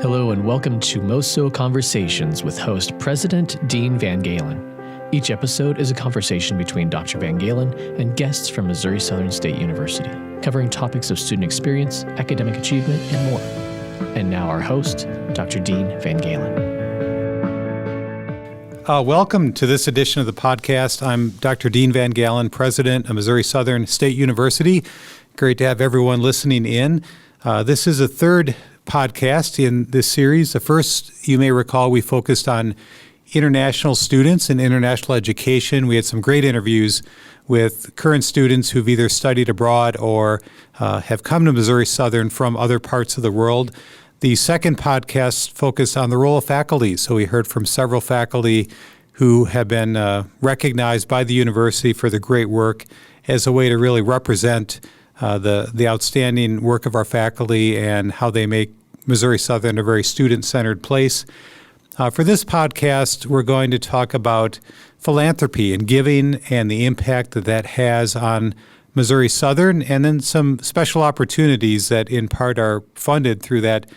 Hello and welcome to MOSO Conversations with host President Dean Van Galen. Each episode is a conversation between Dr. Van Galen and guests from Missouri Southern State University, covering topics of student experience, academic achievement, and more. And now our host, Dr. Dean Van Galen. Welcome to this edition of the podcast. I'm Dr. Dean Van Galen, President of Missouri Southern State University. Great to have everyone listening in. This is a third podcast in this series. The first, you may recall, we focused on international students and international education. We had some great interviews with current students who've either studied abroad or have come to Missouri Southern from other parts of the world. The second podcast focused on the role of faculty. So we heard from several faculty who have been recognized by the university for their great work as a way to really represent the outstanding work of our faculty and how they make Missouri Southern a very student-centered place. For this podcast, we're going to talk about philanthropy and giving and the impact that that has on Missouri Southern, and then some special opportunities that in part are funded through that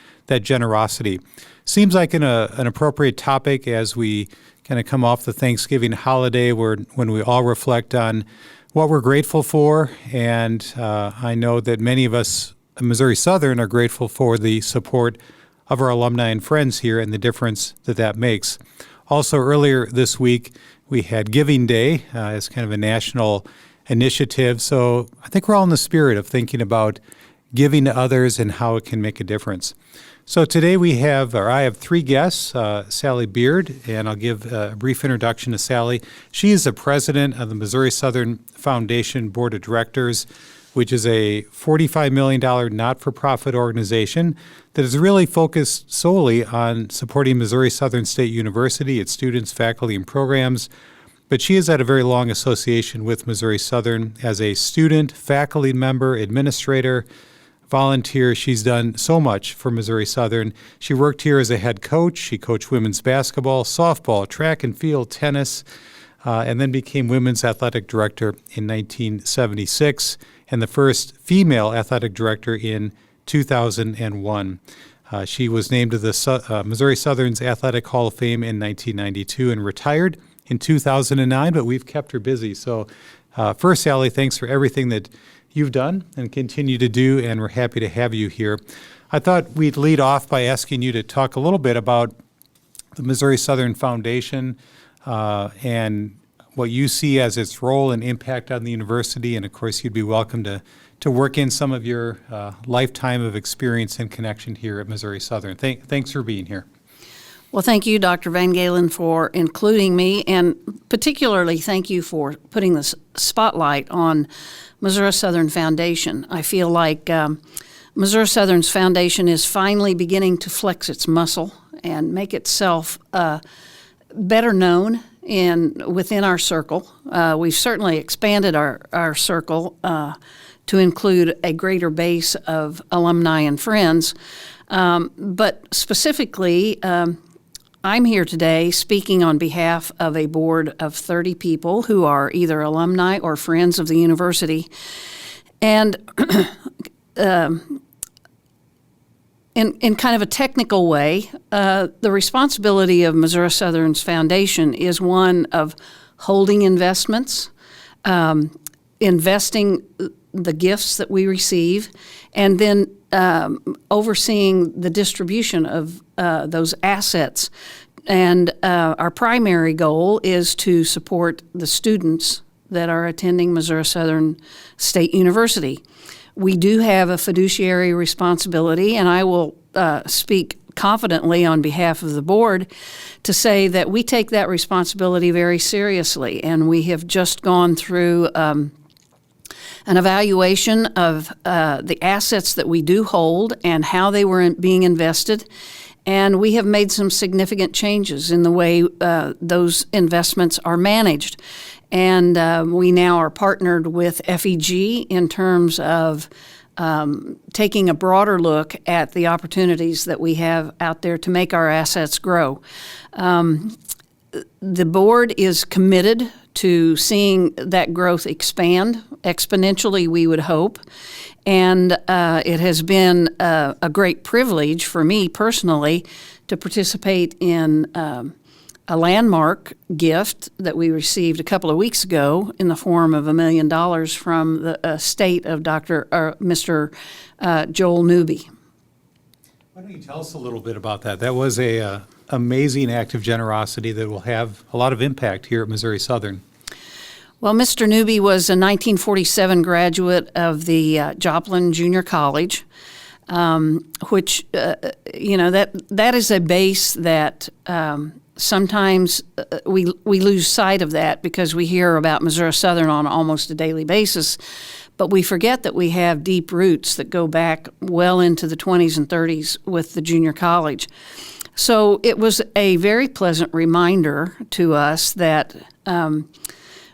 generosity. Seems like an appropriate topic as we kind of come off the Thanksgiving holiday when we all reflect on what we're grateful for, and I know that many of us at Missouri Southern are grateful for the support of our alumni and friends here and the difference that makes. Also, earlier this week, we had Giving Day as kind of a national initiative, so I think we're all in the spirit of thinking about giving to others and how it can make a difference. So today I have three guests, Sally Beard, and I'll give a brief introduction to Sally. She is the president of the Missouri Southern Foundation Board of Directors, which is a $45 million not-for-profit organization that is really focused solely on supporting Missouri Southern State University, its students, faculty, and programs. But she has had a very long association with Missouri Southern as a student, faculty member, administrator, volunteer. She's done so much for Missouri Southern. She worked here as a head coach. She coached women's basketball, softball, track and field, tennis, and then became women's athletic director in 1976 and the first female athletic director in 2001. She was named to the Missouri Southern's Athletic Hall of Fame in 1992 and retired in 2009, but we've kept her busy. So first, Sally, thanks for everything that you've done and continue to do, and we're happy to have you here. I thought we'd lead off by asking you to talk a little bit about the Missouri Southern Foundation and what you see as its role and impact on the university, and of course you'd be welcome to work in some of your lifetime of experience and connection here at Missouri Southern. Thanks for being here. Well, thank you, Dr. Van Galen, for including me, and particularly thank you for putting the spotlight on Missouri Southern Foundation. I feel like Missouri Southern's foundation is finally beginning to flex its muscle and make itself better known within our circle. We've certainly expanded our circle to include a greater base of alumni and friends, but specifically, I'm here today speaking on behalf of a board of 30 people who are either alumni or friends of the university. And in kind of a technical way, the responsibility of Missouri Southern's foundation is one of holding investments, investing the gifts that we receive, and then overseeing the distribution of those assets. And our primary goal is to support the students that are attending Missouri Southern State University. We do have a fiduciary responsibility, and I will speak confidently on behalf of the board to say that we take that responsibility very seriously, and we have just gone through an evaluation of the assets that we do hold and how they were being invested. And we have made some significant changes in the way those investments are managed. And we now are partnered with FEG in terms of taking a broader look at the opportunities that we have out there to make our assets grow. The board is committed to seeing that growth expand exponentially, we would hope. And it has been a great privilege for me personally to participate in a landmark gift that we received a couple of weeks ago in the form of $1 million from the estate of Mr. Joel Newby. Why don't you tell us a little bit about that? That was a amazing act of generosity that will have a lot of impact here at Missouri Southern. Well, Mr. Newby was a 1947 graduate of the Joplin Junior College, which, that is a base that sometimes we lose sight of that because we hear about Missouri Southern on almost a daily basis, but we forget that we have deep roots that go back well into the 20s and 30s with the junior college. So it was a very pleasant reminder to us that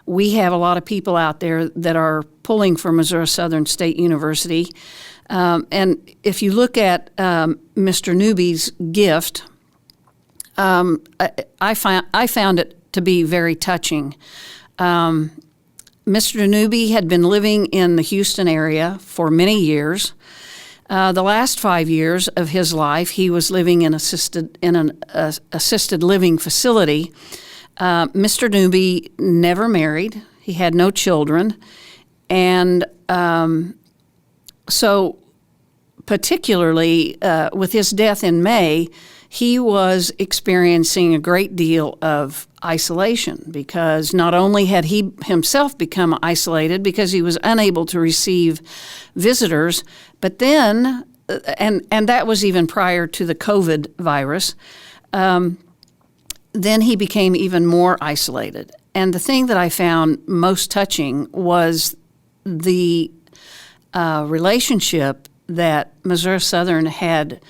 we have a lot of people out there that are pulling for Missouri Southern State University. And if you look at Mr. Newby's gift, I found it to be very touching. Mr. Newby had been living in the Houston area for many years. The last 5 years of his life, he was living in an assisted living facility. Mr. Newby never married. He had no children. And so particularly with his death in May, he was experiencing a great deal of isolation because not only had he himself become isolated because he was unable to receive visitors, but then, and that was even prior to the COVID virus, then he became even more isolated. And the thing that I found most touching was the relationship that Missouri Southern had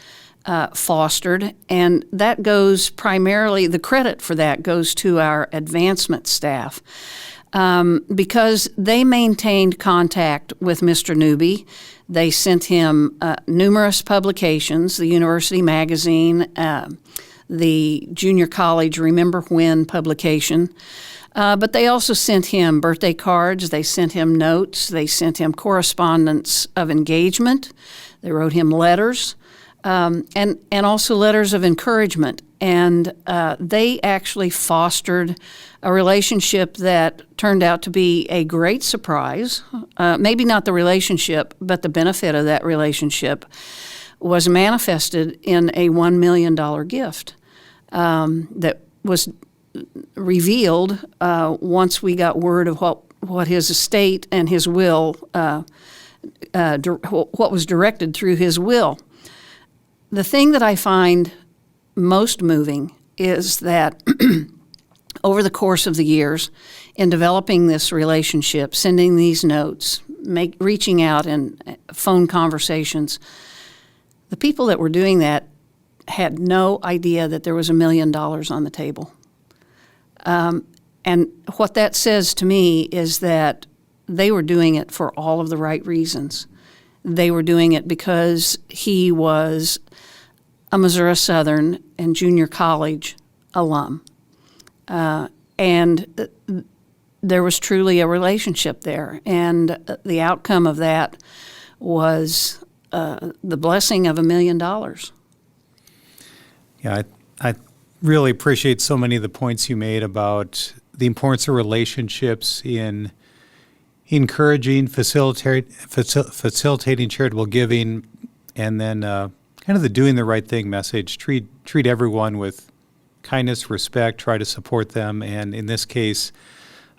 fostered, and that goes primarily, the credit for that goes to our advancement staff because they maintained contact with Mr. Newby. They sent him numerous publications, the University Magazine, the Junior College Remember When publication, but they also sent him birthday cards, they sent him notes, they sent him correspondence of engagement, they wrote him letters, and also letters of encouragement. And they actually fostered a relationship that turned out to be a great surprise. Maybe not the relationship, but the benefit of that relationship was manifested in a $1 million gift that was revealed once we got word of what his estate and his will, what was directed through his will. The thing that I find most moving is that over the course of the years, in developing this relationship, sending these notes, reaching out in phone conversations, the people that were doing that had no idea that there was $1 million on the table. And what that says to me is that they were doing it for all of the right reasons. They were doing it because he was a Missouri Southern and junior college alum. And there was truly a relationship there. And the outcome of that was the blessing of $1 million. Yeah, I really appreciate so many of the points you made about the importance of relationships in encouraging, facilitating charitable giving, and then kind of the doing the right thing message. Treat everyone with kindness, respect, try to support them, and in this case,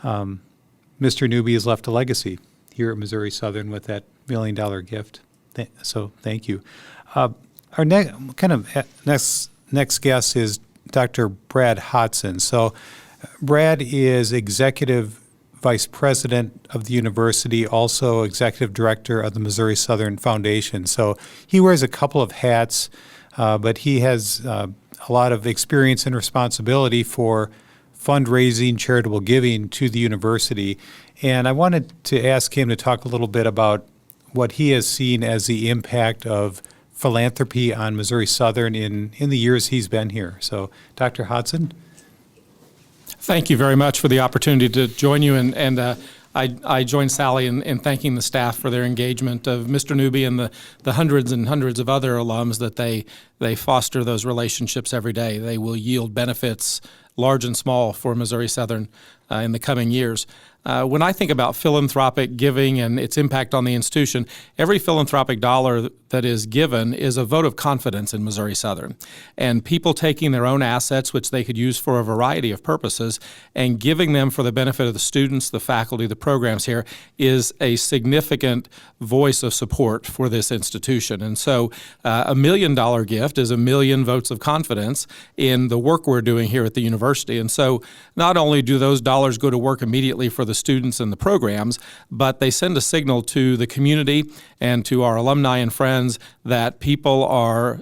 Mr. Newby has left a legacy here at Missouri Southern with that $1 million gift. So thank you. Our next guest is Dr. Brad Hodson. So Brad is Executive Vice President of the university, also Executive Director of the Missouri Southern Foundation. So he wears a couple of hats, but he has a lot of experience and responsibility for fundraising, charitable giving to the university. And I wanted to ask him to talk a little bit about what he has seen as the impact of philanthropy on Missouri Southern in the years he's been here. So, Dr. Hodson? Thank you very much for the opportunity to join you, and I join Sally in thanking the staff for their engagement of Mr. Newby and the hundreds and hundreds of other alums that they foster those relationships every day. They will yield benefits, large and small, for Missouri Southern in the coming years. When I think about philanthropic giving and its impact on the institution, every philanthropic dollar that is given is a vote of confidence in Missouri Southern. And people taking their own assets, which they could use for a variety of purposes, and giving them for the benefit of the students, the faculty, the programs here, is a significant voice of support for this institution. And so $1 million gift is 1 million votes of confidence in the work we're doing here at the university. And so not only do those dollars go to work immediately for the students and the programs, but they send a signal to the community and to our alumni and friends that people are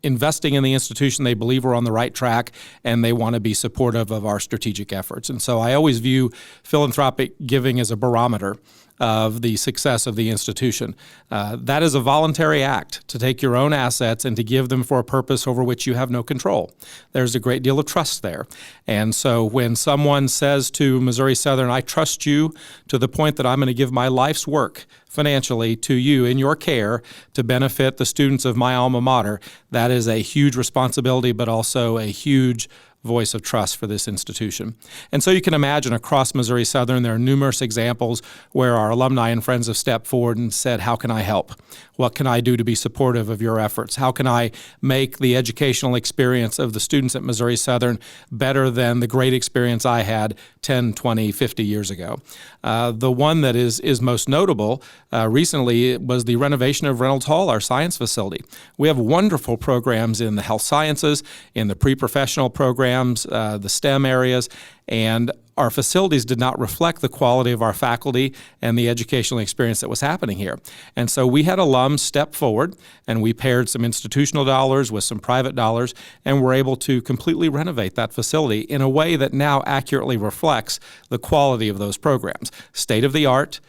investing in the institution. They believe we're on the right track, and they want to be supportive of our strategic efforts. And so I always view philanthropic giving as a barometer of the success of the institution. That is a voluntary act, to take your own assets and to give them for a purpose over which you have no control. There's a great deal of trust there. And so when someone says to Missouri Southern, I trust you to the point that I'm going to give my life's work financially to you in your care to benefit the students of my alma mater, that is a huge responsibility, but also a huge voice of trust for this institution. And so you can imagine across Missouri Southern, there are numerous examples where our alumni and friends have stepped forward and said, how can I help? What can I do to be supportive of your efforts? How can I make the educational experience of the students at Missouri Southern better than the great experience I had 10, 20, 50 years ago? The one that is most notable recently was the renovation of Reynolds Hall, our science facility. We have wonderful programs in the health sciences, in the pre-professional programs, the STEM areas, and our facilities did not reflect the quality of our faculty and the educational experience that was happening here. And so we had alums step forward, and we paired some institutional dollars with some private dollars, and were able to completely renovate that facility in a way that now accurately reflects the quality of those programs. State-of-the-art,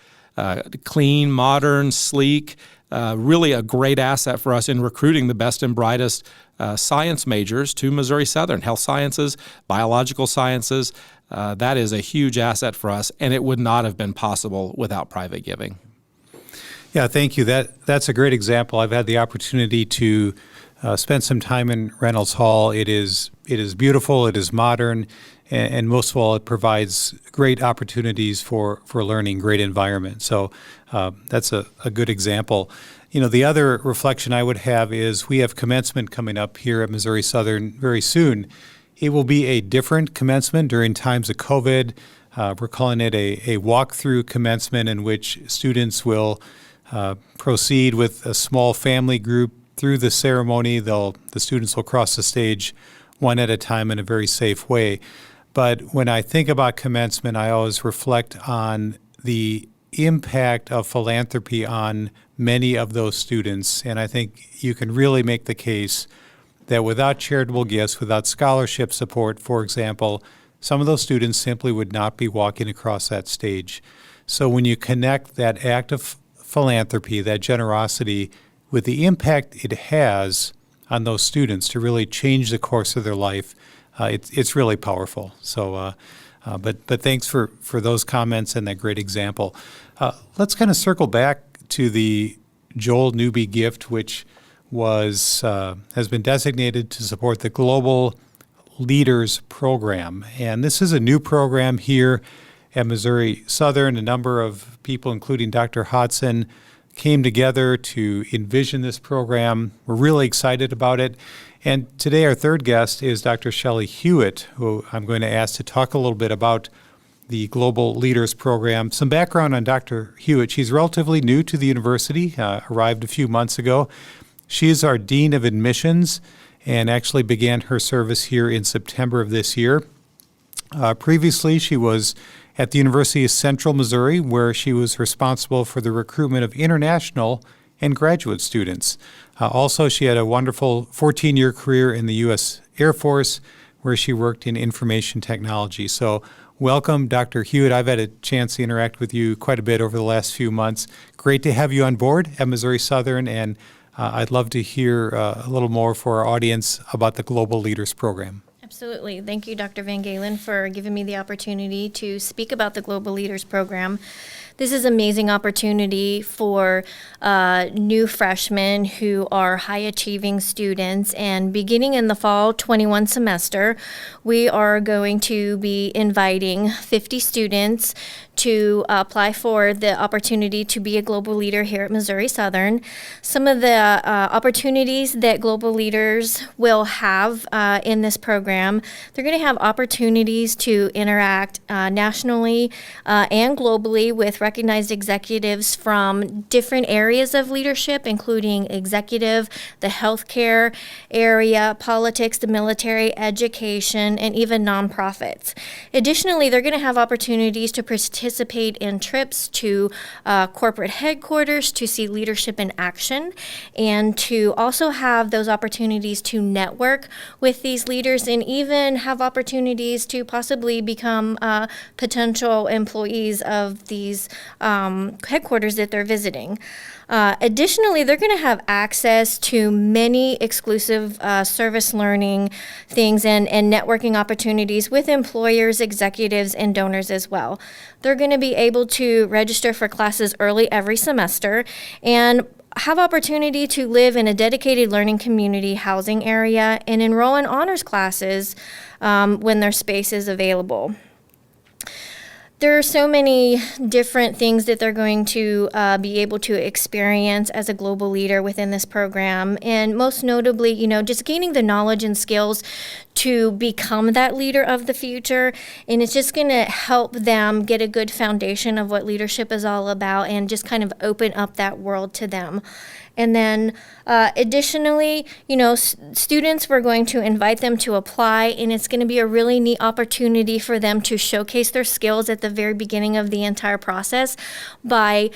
clean, modern, sleek, really a great asset for us in recruiting the best and brightest science majors to Missouri Southern, health sciences, biological sciences. That is a huge asset for us, and it would not have been possible without private giving. Yeah, thank you. That's a great example. I've had the opportunity to spend some time in Reynolds Hall. It is beautiful, it is modern, and most of all, it provides great opportunities for learning, great environment. So that's a good example. You know, the other reflection I would have is we have commencement coming up here at Missouri Southern very soon. It will be a different commencement during times of COVID. We're calling it a walk-through commencement in which students will proceed with a small family group through the ceremony. The students will cross the stage one at a time in a very safe way. But when I think about commencement, I always reflect on the impact of philanthropy on many of those students. And I think you can really make the case that without charitable gifts, without scholarship support, for example, some of those students simply would not be walking across that stage. So when you connect that act of philanthropy, that generosity, with the impact it has on those students to really change the course of their life, it's really powerful. So, but thanks for those comments and that great example. Let's kind of circle back to the Joel Newby gift, which has been designated to support the Global Leaders Program. And this is a new program here at Missouri Southern. A number of people, including Dr. Hodson, came together to envision this program. We're really excited about it. And today our third guest is Dr. Shelley Hewitt, who I'm going to ask to talk a little bit about the Global Leaders Program. Some background on Dr. Hewitt. She's relatively new to the university, arrived a few months ago. She is our Dean of Admissions and actually began her service here in September of this year. Previously, she was at the University of Central Missouri, where she was responsible for the recruitment of international and graduate students. Also, she had a wonderful 14-year career in the U.S. Air Force, where she worked in information technology. So welcome, Dr. Hewitt. I've had a chance to interact with you quite a bit over the last few months. Great to have you on board at Missouri Southern, and I'd love to hear a little more for our audience about the Global Leaders Program. Absolutely. Thank you, Dr. Van Galen, for giving me the opportunity to speak about the Global Leaders Program. This is an amazing opportunity for new freshmen who are high-achieving students. And beginning in the fall 21 semester, we are going to be inviting 50 students to apply for the opportunity to be a global leader here at Missouri Southern. Some of the opportunities that global leaders will have in this program, they're going to have opportunities to interact nationally and globally with recognized executives from different areas of leadership, including executive, the healthcare area, politics, the military, education, and even nonprofits. Additionally, they're going to have opportunities to participate in trips to corporate headquarters to see leadership in action, and to also have those opportunities to network with these leaders and even have opportunities to possibly become potential employees of these headquarters that they're visiting. Additionally, they're going to have access to many exclusive service learning things and networking opportunities with employers, executives, and donors as well. They're going to be able to register for classes early every semester and have opportunity to live in a dedicated learning community housing area and enroll in honors classes when their space is available. There are so many different things that they're going to be able to experience as a global leader within this program. And most notably, just gaining the knowledge and skills to become that leader of the future. And it's just going to help them get a good foundation of what leadership is all about and just kind of open up that world to them. And then additionally, students, we're going to invite them to apply, and it's going to be a really neat opportunity for them to showcase their skills at the very beginning of the entire process by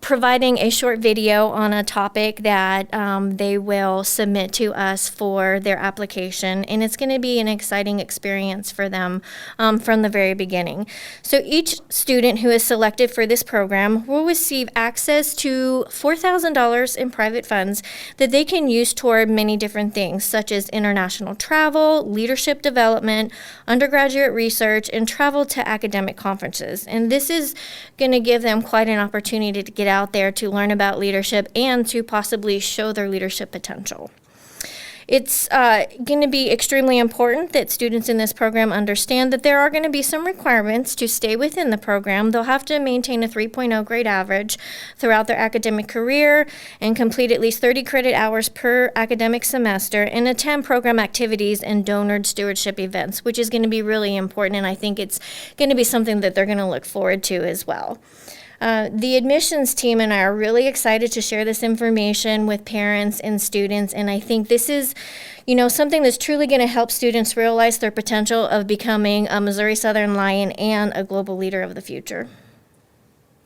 providing a short video on a topic that they will submit to us for their application. And it's going to be an exciting experience for them from the very beginning. So each student who is selected for this program will receive access to $4,000 in private funds that they can use toward many different things, such as international travel, leadership development, undergraduate research, and travel to academic conferences. And this is going to give them quite an opportunity to get out there to learn about leadership and to possibly show their leadership potential. It's going to be extremely important that students in this program understand that there are going to be some requirements to stay within the program. They'll have to maintain a 3.0 grade average throughout their academic career and complete at least 30 credit hours per academic semester and attend program activities and donor stewardship events, which is going to be really important, and I think it's going to be something that they're going to look forward to as well. The admissions team and I are really excited to share this information with parents and students, and I think this is, something that's truly going to help students realize their potential of becoming a Missouri Southern Lion and a global leader of the future.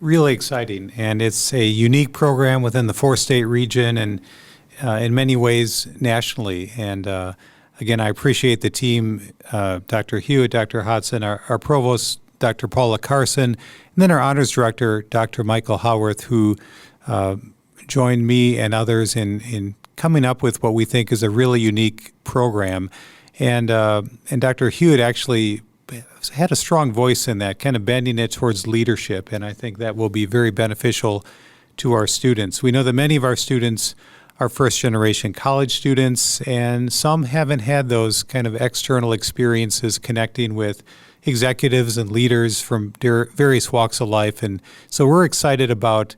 Really exciting, and it's a unique program within the four-state region and in many ways nationally. And again, I appreciate the team, Dr. Hewitt, Dr. Hodson, our provost, Dr. Paula Carson, and then our honors director, Dr. Michael Howarth, who joined me and others in coming up with what we think is a really unique program. And Dr. Hewitt actually had a strong voice in that, kind of bending it towards leadership, and I think that will be very beneficial to our students. We know that many of our students are first-generation college students, and some haven't had those kind of external experiences connecting with executives and leaders from various walks of life. And so we're excited about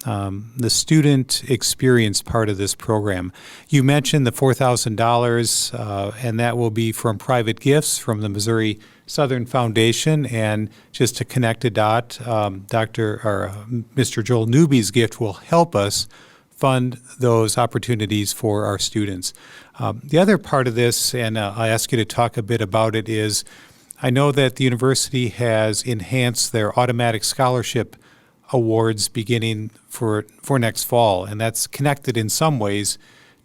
the student experience part of this program. You mentioned the $4,000, and that will be from private gifts from the Missouri Southern Foundation. And just to connect a dot, Mr. Joel Newby's gift will help us fund those opportunities for our students. The other part of this, and I'll ask you to talk a bit about it, is I know that the university has enhanced their automatic scholarship awards beginning for next fall, and that's connected in some ways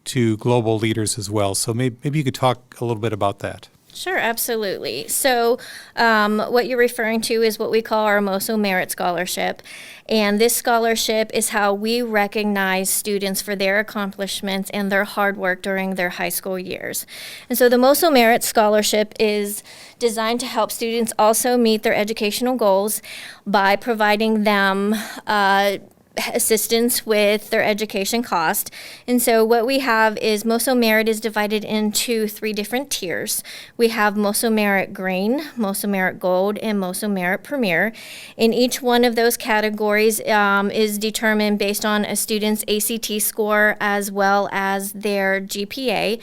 to global leaders as well. So maybe you could talk a little bit about that. Sure, absolutely. So what you're referring to is what we call our MOSO Merit Scholarship. And this scholarship is how we recognize students for their accomplishments and their hard work during their high school years. And so the MOSO Merit Scholarship is designed to help students also meet their educational goals by providing them assistance with their education cost. And so what we have is MOSO Merit is divided into 3 different tiers. We have MOSO Merit Green, MOSO Merit Gold, and MOSO Merit Premier. And each one of those categories is determined based on a student's ACT score as well as their GPA.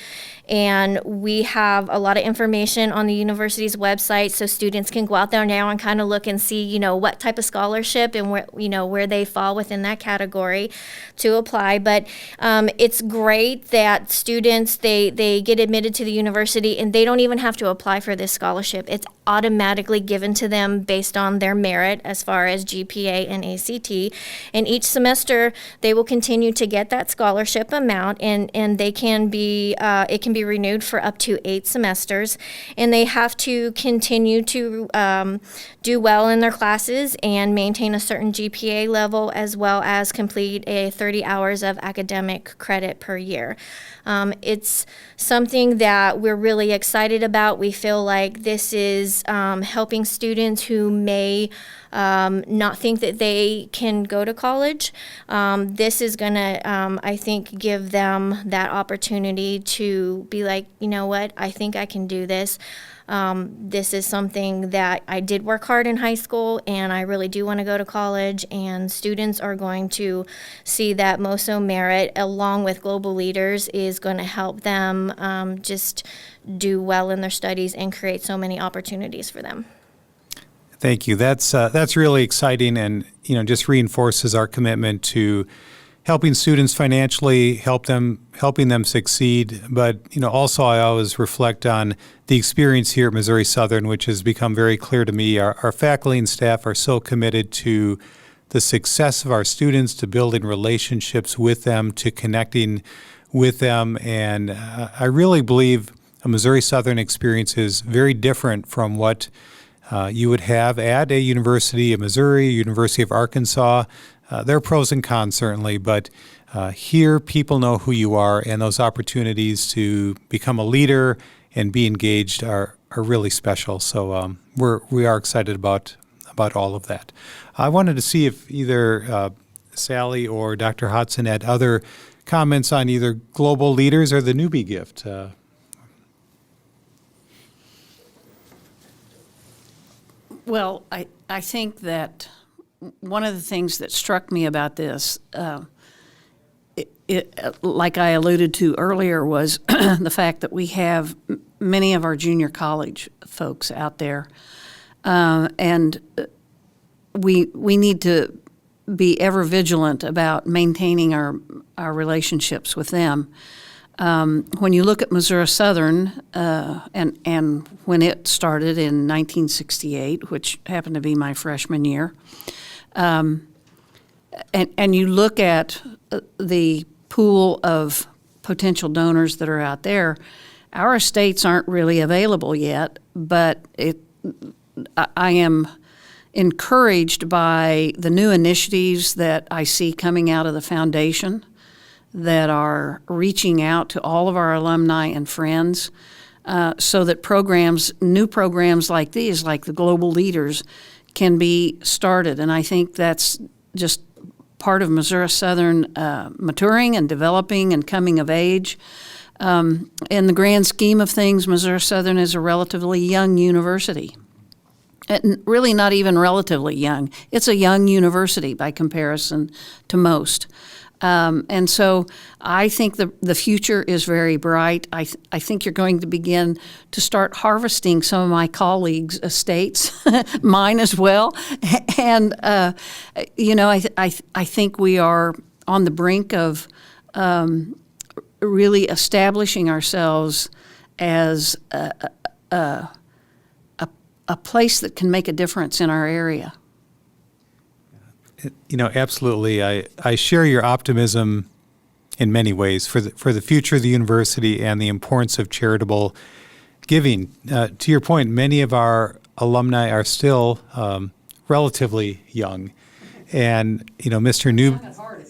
And we have a lot of information on the university's website, so students can go out there now and kind of look and see, what type of scholarship and where they fall within that category to apply. But it's great that students, they get admitted to the university and they don't even have to apply for this scholarship. It's automatically given to them based on their merit as far as GPA and ACT. And each semester, they will continue to get that scholarship amount, and they can be, it can be renewed for up to 8 semesters. And they have to continue to do well in their classes and maintain a certain GPA level, as well as complete 30 hours of academic credit per year. It's something that we're really excited about. We feel like this is helping students who may not think that they can go to college. This is going to, I think, give them that opportunity to be like, you know what, I think I can do this. This is something that I did work hard in high school, and I really do want to go to college, and students are going to see that MOSO Merit, along with Global Leaders, is going to help them just do well in their studies and create so many opportunities for them. Thank you. That's really exciting, and just reinforces our commitment to helping students financially, helping them succeed. But also I always reflect on the experience here at Missouri Southern, which has become very clear to me. Our faculty and staff are so committed to the success of our students, to building relationships with them, to connecting with them, and I really believe a Missouri Southern experience is very different from what you would have at a University of Missouri, University of Arkansas. There are pros and cons, certainly, but here people know who you are, and those opportunities to become a leader and be engaged are really special. So we are excited about all of that. I wanted to see if either Sally or Dr. Hodson had other comments on either Global Leaders or the newbie gift. Well, I think that one of the things that struck me about this, like I alluded to earlier, was the fact that we have many of our junior college folks out there, and we need to be ever vigilant about maintaining our relationships with them. When you look at Missouri Southern, and when it started in 1968, which happened to be my freshman year, and you look at the pool of potential donors that are out there, our estates aren't really available yet, but I am encouraged by the new initiatives that I see coming out of the foundation that are reaching out to all of our alumni and friends, so that new programs like these, like the Global Leaders, can be started. And I think that's just part of Missouri Southern maturing and developing and coming of age. In the grand scheme of things, Missouri Southern is a relatively young university. And really not even relatively young. It's a young university by comparison to most. And so I think the future is very bright. I think you're going to begin to start harvesting some of my colleagues' estates, mine as well. And, I think we are on the brink of really establishing ourselves as a place that can make a difference in our area. Absolutely. I share your optimism in many ways for the future of the university and the importance of charitable giving. To your point, many of our alumni are still relatively young. And, Mr.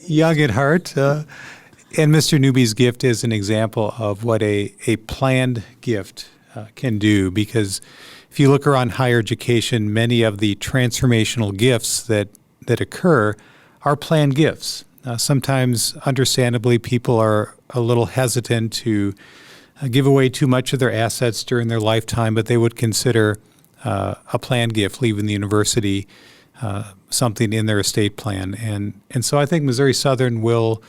Young at heart. And Mr. Newby's gift is an example of what a planned gift can do, because if you look around higher education, many of the transformational gifts that occur are planned gifts. Sometimes, understandably, people are a little hesitant to give away too much of their assets during their lifetime, but they would consider a planned gift leaving the university something in their estate plan. And so I think Missouri Southern will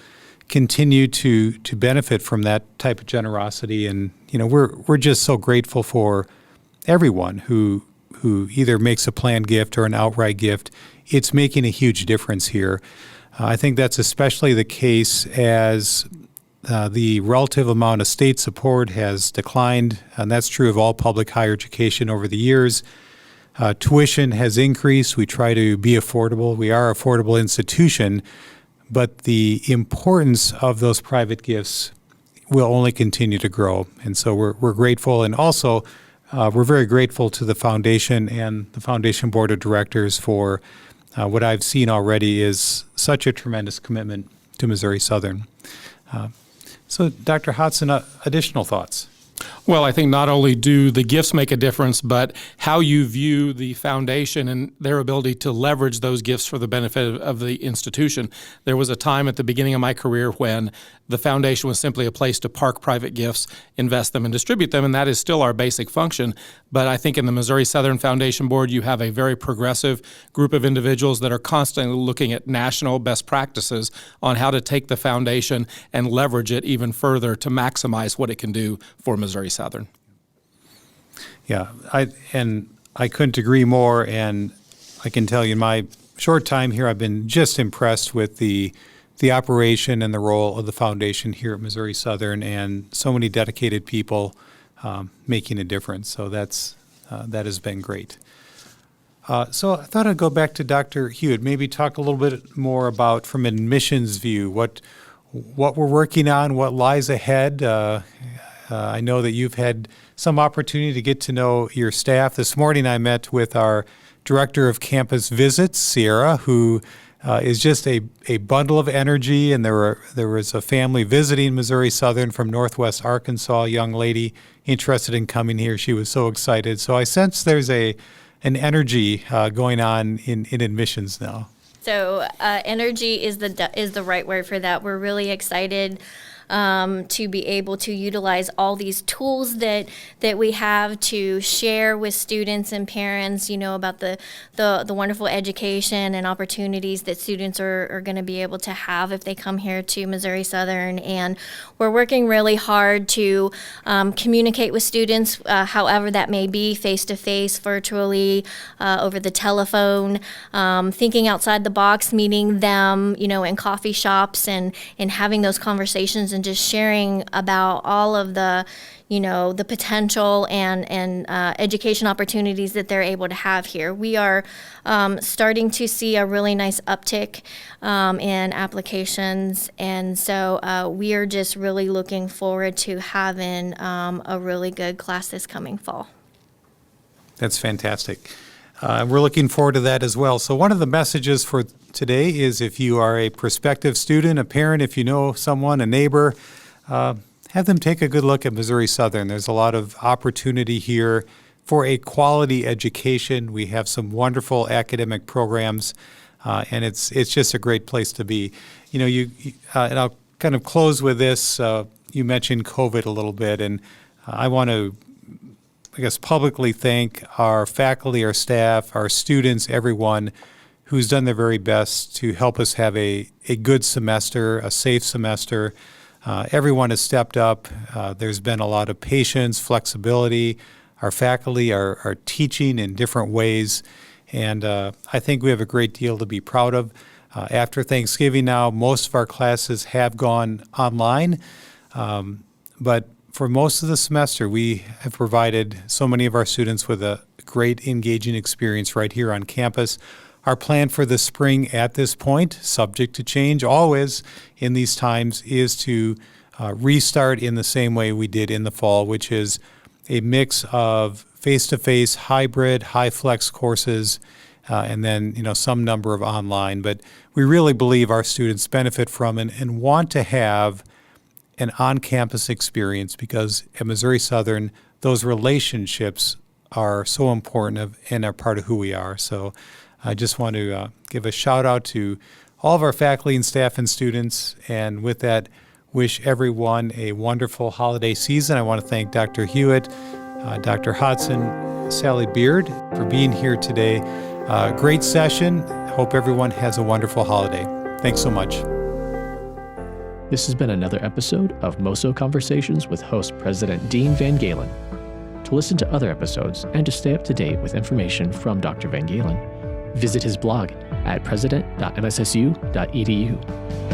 continue to benefit from that type of generosity. And, we're just so grateful for everyone who either makes a planned gift or an outright gift. It's making a huge difference here. I think that's especially the case as the relative amount of state support has declined, and that's true of all public higher education over the years. Tuition has increased. We try to be affordable. We are an affordable institution, but the importance of those private gifts will only continue to grow. And so we're grateful, and also we're very grateful to the foundation and the foundation board of directors for what I've seen already is such a tremendous commitment to Missouri Southern. So, Dr. Hodson, additional thoughts? Well, I think not only do the gifts make a difference, but how you view the foundation and their ability to leverage those gifts for the benefit of the institution. There was a time at the beginning of my career when the foundation was simply a place to park private gifts, invest them, and distribute them, and that is still our basic function. But I think in the Missouri Southern Foundation Board, you have a very progressive group of individuals that are constantly looking at national best practices on how to take the foundation and leverage it even further to maximize what it can do for Missouri Southern. Yeah, I couldn't agree more, and I can tell you in my short time here, I've been just impressed with the operation and the role of the foundation here at Missouri Southern, and so many dedicated people making a difference. So that has been great. So I thought I'd go back to Dr. Hewitt, maybe talk a little bit more about, from an admissions view, what we're working on, what lies ahead. I know that you've had some opportunity to get to know your staff. This morning I met with our Director of Campus Visits, Sierra, who is just a bundle of energy, and there was a family visiting Missouri Southern from Northwest Arkansas, a young lady interested in coming here. She was so excited. So I sense there's an energy going on in admissions now. So energy is the right word for that. We're really excited to be able to utilize all these tools that we have to share with students and parents, about the wonderful education and opportunities that students are going to be able to have if they come here to Missouri Southern. And we're working really hard to communicate with students, however that may be, face-to-face, virtually, over the telephone, thinking outside the box, meeting them, in coffee shops and having those conversations and just sharing about all of the, the potential and education opportunities that they're able to have here. We are starting to see a really nice uptick in applications, and so we are just really looking forward to having a really good class this coming fall. That's fantastic. We're looking forward to that as well. So one of the messages for today is, if you are a prospective student, a parent, if you know someone, a neighbor, have them take a good look at Missouri Southern. There's a lot of opportunity here for a quality education. We have some wonderful academic programs, and it's just a great place to be. And I'll kind of close with this. You mentioned COVID a little bit, and I want to, publicly thank our faculty, our staff, our students, everyone who's done their very best to help us have a good semester, a safe semester. Everyone has stepped up. There's been a lot of patience, flexibility. Our faculty are teaching in different ways, and I think we have a great deal to be proud of. After Thanksgiving now, most of our classes have gone online, but for most of the semester, we have provided so many of our students with a great engaging experience right here on campus. Our plan for the spring at this point, subject to change always in these times, is to restart in the same way we did in the fall, which is a mix of face-to-face, hybrid, high-flex courses, and then some number of online. But we really believe our students benefit from and want to have an on-campus experience, because at Missouri Southern, those relationships are so important and are part of who we are. So I just want to give a shout out to all of our faculty and staff and students, and with that, wish everyone a wonderful holiday season. I want to thank Dr. Hewitt, Dr. Hodson, Sally Beard for being here today. Great session. Hope everyone has a wonderful holiday. Thanks so much. This has been another episode of MOSO Conversations with host President Dean Van Galen. To listen to other episodes and to stay up to date with information from Dr. Van Galen, visit his blog at president.mssu.edu.